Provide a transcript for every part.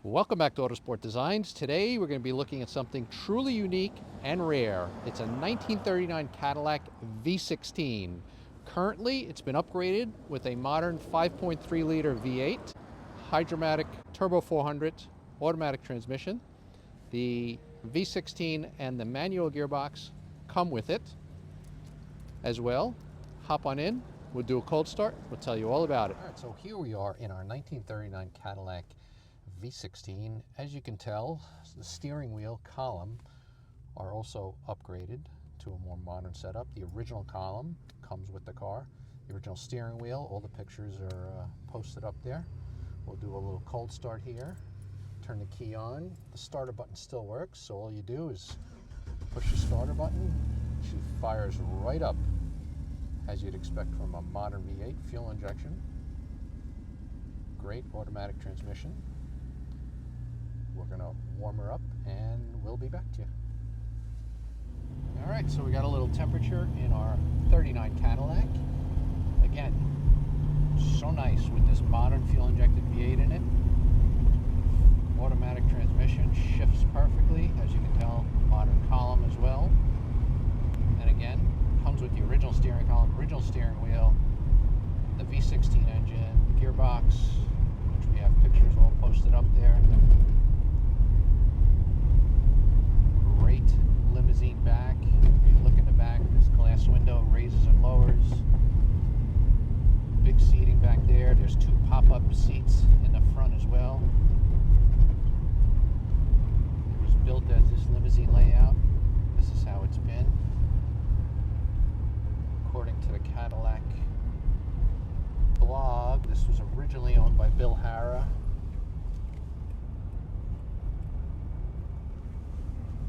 Welcome back to Autosport Designs. Today we're going to be looking at something truly unique and rare. It's a 1939 Cadillac V16. Currently, it's been upgraded with a modern 5.3 liter V8, hydromatic turbo 400 automatic transmission. The V16 and the manual gearbox come with it as well. Hop on in, we'll do a cold start, we'll tell you all about it. All right, so here we are in our 1939 Cadillac V16. As you can tell, the steering wheel column are also upgraded to a more modern setup. The original column comes with the car. The original steering wheel, all the pictures are posted up there. We'll do a little cold start here. Turn the key on. The starter button still works, so all you do is push the starter button. She fires right up as you'd expect from a modern V8. Fuel injection. Great automatic transmission. We're going to warm her up and we'll be back to you. All right, so we got a little temperature in our 39 Cadillac. Again, so nice with this modern fuel injected V8 in it. Automatic transmission, shifts perfectly, as you can tell, modern column as well. And again, comes with the original steering column, original steering wheel, the V16 engine, gearbox, which we have pictures all posted up there. Great limousine back. If you look in the back, this glass window raises and lowers. Big seating back there. There's two pop-up seats in the front as well. It was built as this limousine layout. This is how it's been. According to the Cadillac blog, this was originally owned by Bill Harrah,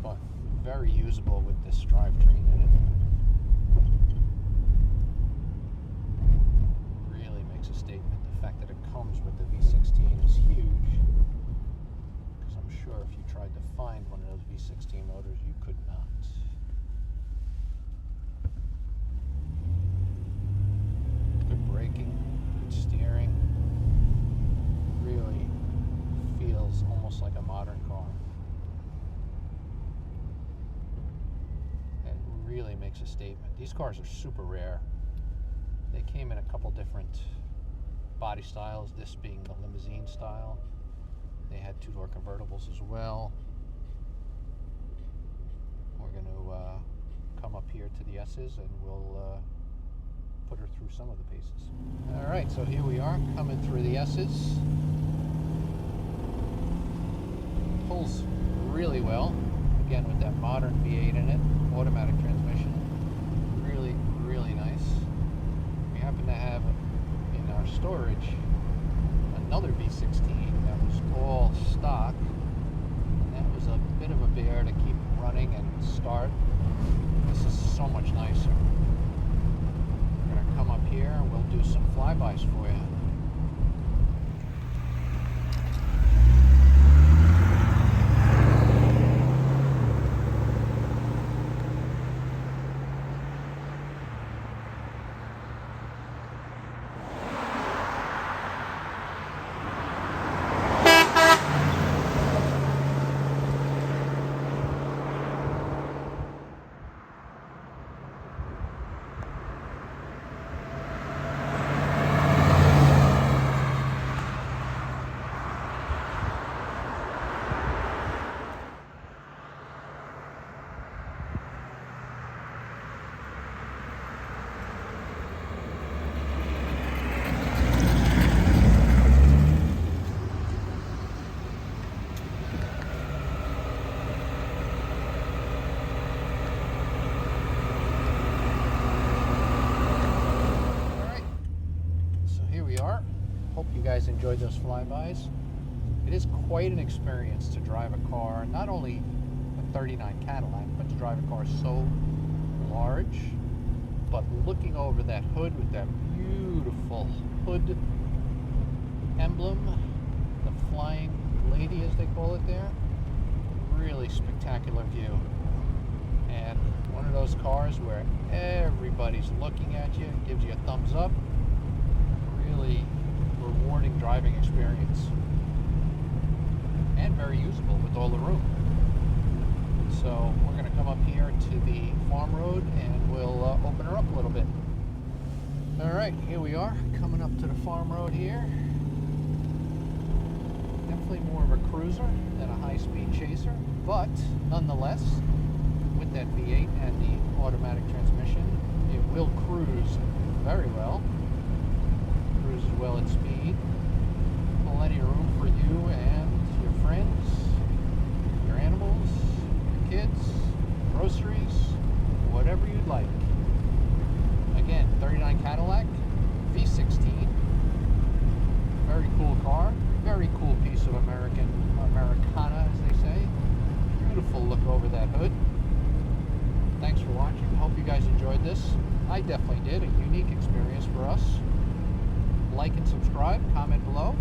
but very usable with this drivetrain in it. Really makes a statement. The fact that it comes with the V16 is huge, because I'm sure if you tried to find one of those V16 motors, you could not. Good braking, good steering. Really feels almost like a modern car. And really makes a statement. These cars are super rare. They came in a couple different body styles, this being the limousine style. They had two-door convertibles as well. We're going to come up here to the S's and we'll put her through some of the paces. All right, so here we are coming through the S's. Pulls really well. Again, with that modern V8 in it, automatic transmission. Really, really nice. We happen to have in our storage another V16 that was all stock. And that was a bit of a bear to keep running and start. This is so much nicer. We're going to come up here and we'll do some flybys for you. Hope you guys enjoyed those flybys. It is quite an experience to drive a car, not only a 39 Cadillac, but to drive a car so large. But looking over that hood with that beautiful hood emblem, the flying lady as they call it there, really spectacular view. And one of those cars where everybody's looking at you, gives you a thumbs up. Really rewarding driving experience. very usable with all the room. So we're going to come up here to the farm road and we'll open her up a little bit. All right, here we are, coming up to the farm road here. Definitely more of a cruiser than a high-speed chaser, but nonetheless, with that V8 and the automatic transmission, it will cruise very well. Cruises well at speed. Plenty of room for you and your friends, your animals, your kids, groceries, whatever you'd like. Again, 39 Cadillac V16. Very cool car. Very cool piece of Americana, as they say. Beautiful look over that hood. Thanks for watching. Hope you guys enjoyed this. I definitely did. A unique experience for us. Like and subscribe, comment below,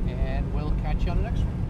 and we'll catch you on the next one.